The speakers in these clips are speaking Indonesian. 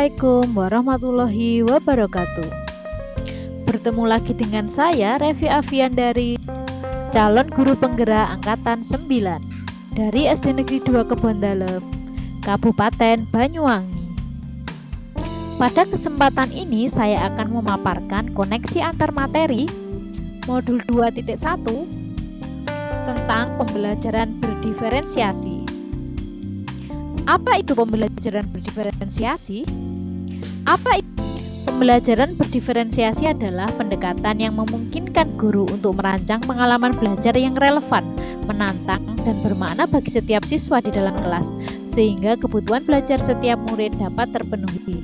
Assalamualaikum warahmatullahi wabarakatuh. Bertemu lagi dengan saya, Revi Avian dari calon guru penggerak angkatan 9 dari SD Negeri 2 Kebondalem, Kabupaten Banyuwangi. Pada kesempatan ini saya akan memaparkan koneksi antar materi modul 2.1 tentang pembelajaran berdiferensiasi. Apa itu pembelajaran berdiferensiasi? Pembelajaran berdiferensiasi adalah pendekatan yang memungkinkan guru untuk merancang pengalaman belajar yang relevan, menantang, dan bermakna bagi setiap siswa di dalam kelas, sehingga kebutuhan belajar setiap murid dapat terpenuhi.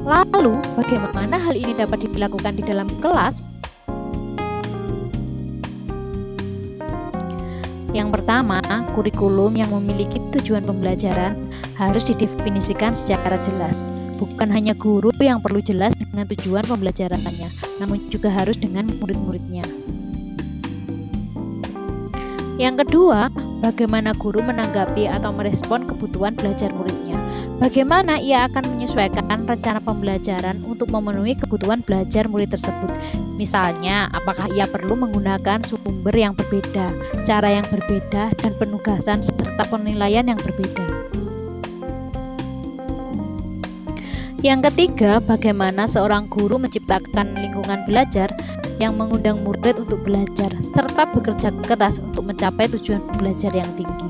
Lalu, bagaimana hal ini dapat dilakukan di dalam kelas? Yang pertama, kurikulum yang memiliki tujuan pembelajaran harus didefinisikan secara jelas. Bukan hanya guru yang perlu jelas dengan tujuan pembelajarannya, namun juga harus dengan murid-muridnya. Yang kedua, bagaimana guru menanggapi atau merespon kebutuhan belajar muridnya. Bagaimana ia akan menyesuaikan rencana pembelajaran untuk memenuhi kebutuhan belajar murid tersebut. Misalnya, apakah ia perlu menggunakan sumber yang berbeda, cara yang berbeda, dan penugasan serta penilaian yang berbeda. Yang ketiga, bagaimana seorang guru menciptakan lingkungan belajar yang mengundang murid untuk belajar, serta bekerja keras untuk mencapai tujuan belajar yang tinggi.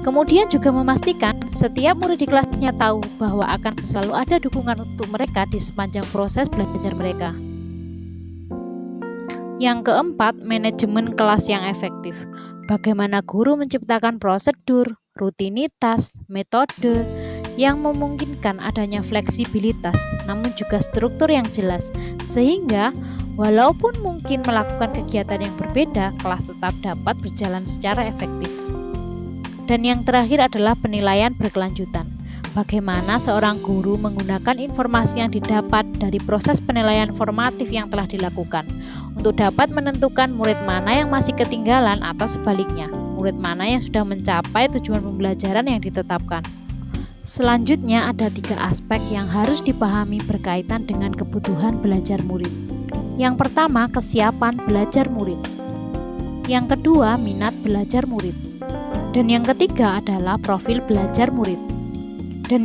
Kemudian juga memastikan setiap murid di kelasnya tahu bahwa akan selalu ada dukungan untuk mereka di sepanjang proses belajar mereka. Yang keempat, manajemen kelas yang efektif. Bagaimana guru menciptakan prosedur, rutinitas, metode yang memungkinkan adanya fleksibilitas, namun juga struktur yang jelas, sehingga walaupun mungkin melakukan kegiatan yang berbeda, kelas tetap dapat berjalan secara efektif. Dan yang terakhir adalah penilaian berkelanjutan. Bagaimana seorang guru menggunakan informasi yang didapat dari proses penilaian formatif yang telah dilakukan untuk dapat menentukan murid mana yang masih ketinggalan atau sebaliknya, murid mana yang sudah mencapai tujuan pembelajaran yang ditetapkan. Selanjutnya ada 3 aspek yang harus dipahami berkaitan dengan kebutuhan belajar murid. Yang pertama, kesiapan belajar murid. Yang kedua, minat belajar murid. Dan yang ketiga adalah profil belajar murid. Dan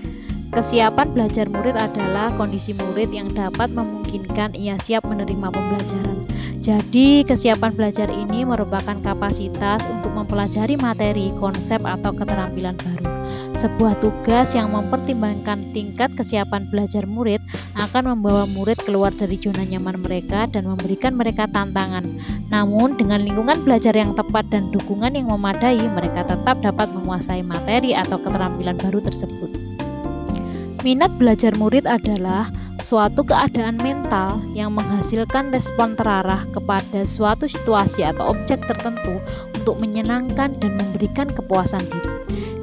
kesiapan belajar murid adalah kondisi murid yang dapat memungkinkan ia siap menerima pembelajaran. Jadi, kesiapan belajar ini merupakan kapasitas untuk mempelajari materi, konsep, atau keterampilan baru. Sebuah tugas yang mempertimbangkan tingkat kesiapan belajar murid akan membawa murid keluar dari zona nyaman mereka dan memberikan mereka tantangan. Namun, dengan lingkungan belajar yang tepat dan dukungan yang memadai, mereka tetap dapat menguasai materi atau keterampilan baru tersebut. Minat belajar murid adalah suatu keadaan mental yang menghasilkan respon terarah kepada suatu situasi atau objek tertentu untuk menyenangkan dan memberikan kepuasan diri.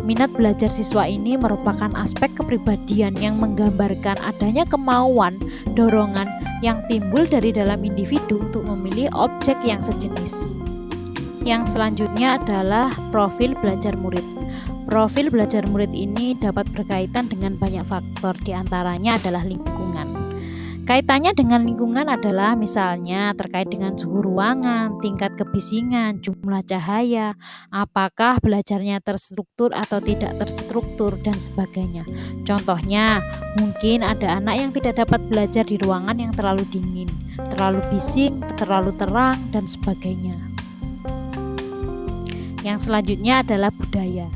Minat belajar siswa ini merupakan aspek kepribadian yang menggambarkan adanya kemauan, dorongan yang timbul dari dalam individu untuk memilih objek yang sejenis. Yang selanjutnya adalah profil belajar murid. Profil belajar murid ini dapat berkaitan dengan banyak faktor, diantaranya adalah lingkungan. Kaitannya dengan lingkungan adalah misalnya terkait dengan suhu ruangan, tingkat kebisingan, jumlah cahaya, apakah belajarnya terstruktur atau tidak terstruktur, dan sebagainya. Contohnya, mungkin ada anak yang tidak dapat belajar di ruangan yang terlalu dingin, terlalu bising, terlalu terang, dan sebagainya. Yang selanjutnya adalah budaya.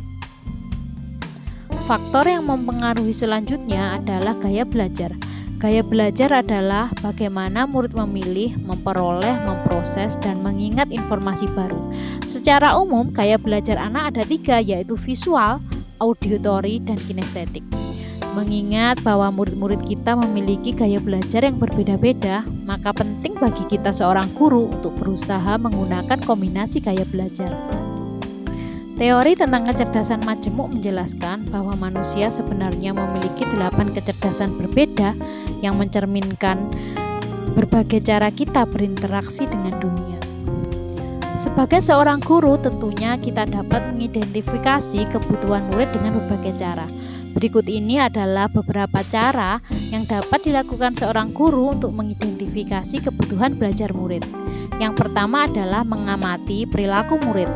Faktor yang mempengaruhi selanjutnya adalah gaya belajar. Gaya belajar adalah bagaimana murid memilih, memperoleh, memproses, dan mengingat informasi baru. Secara umum, gaya belajar anak ada 3, yaitu visual, auditory, dan kinestetik. Mengingat bahwa murid-murid kita memiliki gaya belajar yang berbeda-beda, maka penting bagi kita seorang guru untuk berusaha menggunakan kombinasi gaya belajar. Teori tentang kecerdasan majemuk menjelaskan bahwa manusia sebenarnya memiliki 8 kecerdasan berbeda yang mencerminkan berbagai cara kita berinteraksi dengan dunia. Sebagai seorang guru, tentunya kita dapat mengidentifikasi kebutuhan murid dengan berbagai cara. Berikut ini adalah beberapa cara yang dapat dilakukan seorang guru untuk mengidentifikasi kebutuhan belajar murid. Yang pertama adalah mengamati perilaku murid.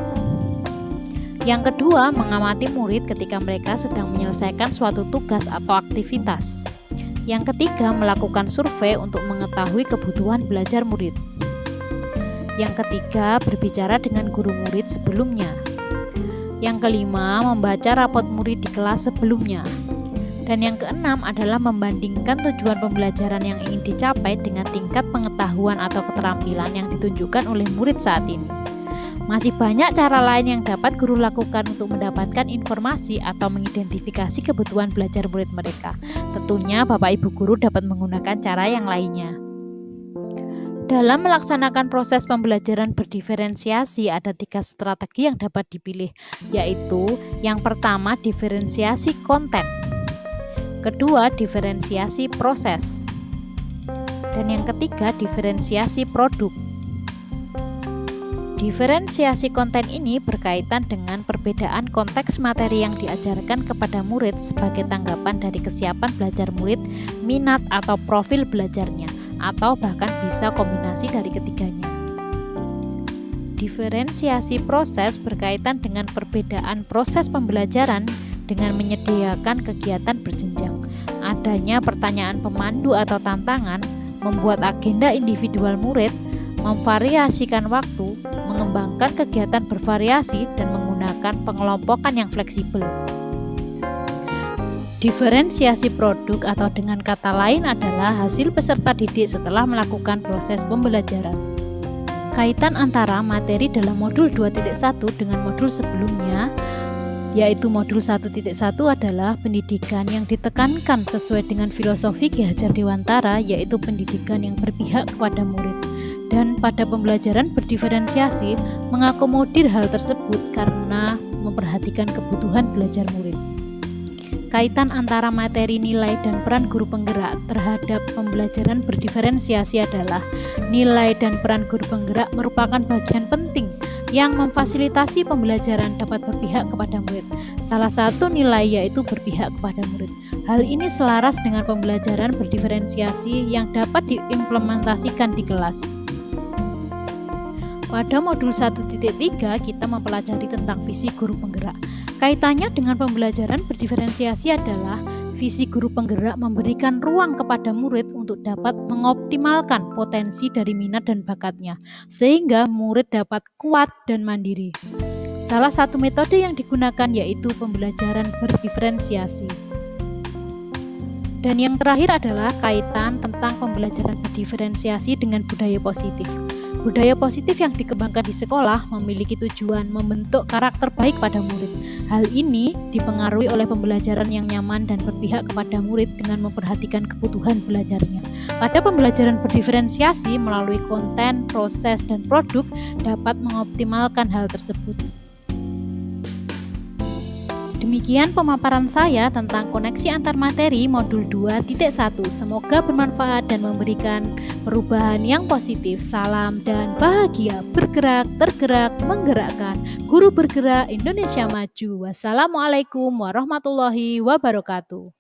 Yang kedua, mengamati murid ketika mereka sedang menyelesaikan suatu tugas atau aktivitas. Yang ketiga, melakukan survei untuk mengetahui kebutuhan belajar murid. Yang ketiga, berbicara dengan guru murid sebelumnya. Yang kelima, membaca rapot murid di kelas sebelumnya. Dan yang keenam adalah membandingkan tujuan pembelajaran yang ingin dicapai dengan tingkat pengetahuan atau keterampilan yang ditunjukkan oleh murid saat ini. Masih banyak cara lain yang dapat guru lakukan untuk mendapatkan informasi atau mengidentifikasi kebutuhan belajar murid mereka. Tentunya Bapak Ibu guru dapat menggunakan cara yang lainnya. Dalam melaksanakan proses pembelajaran berdiferensiasi, ada 3 strategi yang dapat dipilih, yaitu yang pertama, diferensiasi konten, kedua, diferensiasi proses, dan yang ketiga, diferensiasi produk. Diferensiasi konten ini berkaitan dengan perbedaan konteks materi yang diajarkan kepada murid sebagai tanggapan dari kesiapan belajar murid, minat atau profil belajarnya, atau bahkan bisa kombinasi dari ketiganya. Diferensiasi proses berkaitan dengan perbedaan proses pembelajaran dengan menyediakan kegiatan berjenjang, adanya pertanyaan pemandu atau tantangan, membuat agenda individual murid, memvariasikan waktu, mengembangkan kegiatan bervariasi, dan menggunakan pengelompokan yang fleksibel. Diferensiasi produk atau dengan kata lain adalah hasil peserta didik setelah melakukan proses pembelajaran. Kaitan antara materi dalam modul 2.1 dengan modul sebelumnya, yaitu modul 1.1 adalah pendidikan yang ditekankan sesuai dengan filosofi Ki Hajar Dewantara, yaitu pendidikan yang berpihak kepada murid. Dan pada pembelajaran berdiferensiasi mengakomodir hal tersebut karena memperhatikan kebutuhan belajar murid. Kaitan antara materi, nilai, dan peran guru penggerak terhadap pembelajaran berdiferensiasi adalah nilai dan peran guru penggerak merupakan bagian penting yang memfasilitasi pembelajaran dapat berpihak kepada murid. Salah satu nilai yaitu berpihak kepada murid. Hal ini selaras dengan pembelajaran berdiferensiasi yang dapat diimplementasikan di kelas. Pada modul 1.3 kita mempelajari tentang visi guru penggerak. Kaitannya dengan pembelajaran berdiferensiasi adalah visi guru penggerak memberikan ruang kepada murid untuk dapat mengoptimalkan potensi dari minat dan bakatnya, sehingga murid dapat kuat dan mandiri. Salah satu metode yang digunakan yaitu pembelajaran berdiferensiasi. Dan yang terakhir adalah kaitan tentang pembelajaran berdiferensiasi dengan budaya positif. Budaya positif yang dikembangkan di sekolah memiliki tujuan membentuk karakter baik pada murid. Hal ini dipengaruhi oleh pembelajaran yang nyaman dan berpihak kepada murid dengan memperhatikan kebutuhan belajarnya. Pada pembelajaran berdiferensiasi melalui konten, proses, dan produk dapat mengoptimalkan hal tersebut. Demikian pemaparan saya tentang koneksi antar materi modul 2.1. Semoga bermanfaat dan memberikan perubahan yang positif. Salam dan bahagia, bergerak, tergerak, menggerakkan. Guru bergerak, Indonesia maju. Wassalamualaikum warahmatullahi wabarakatuh.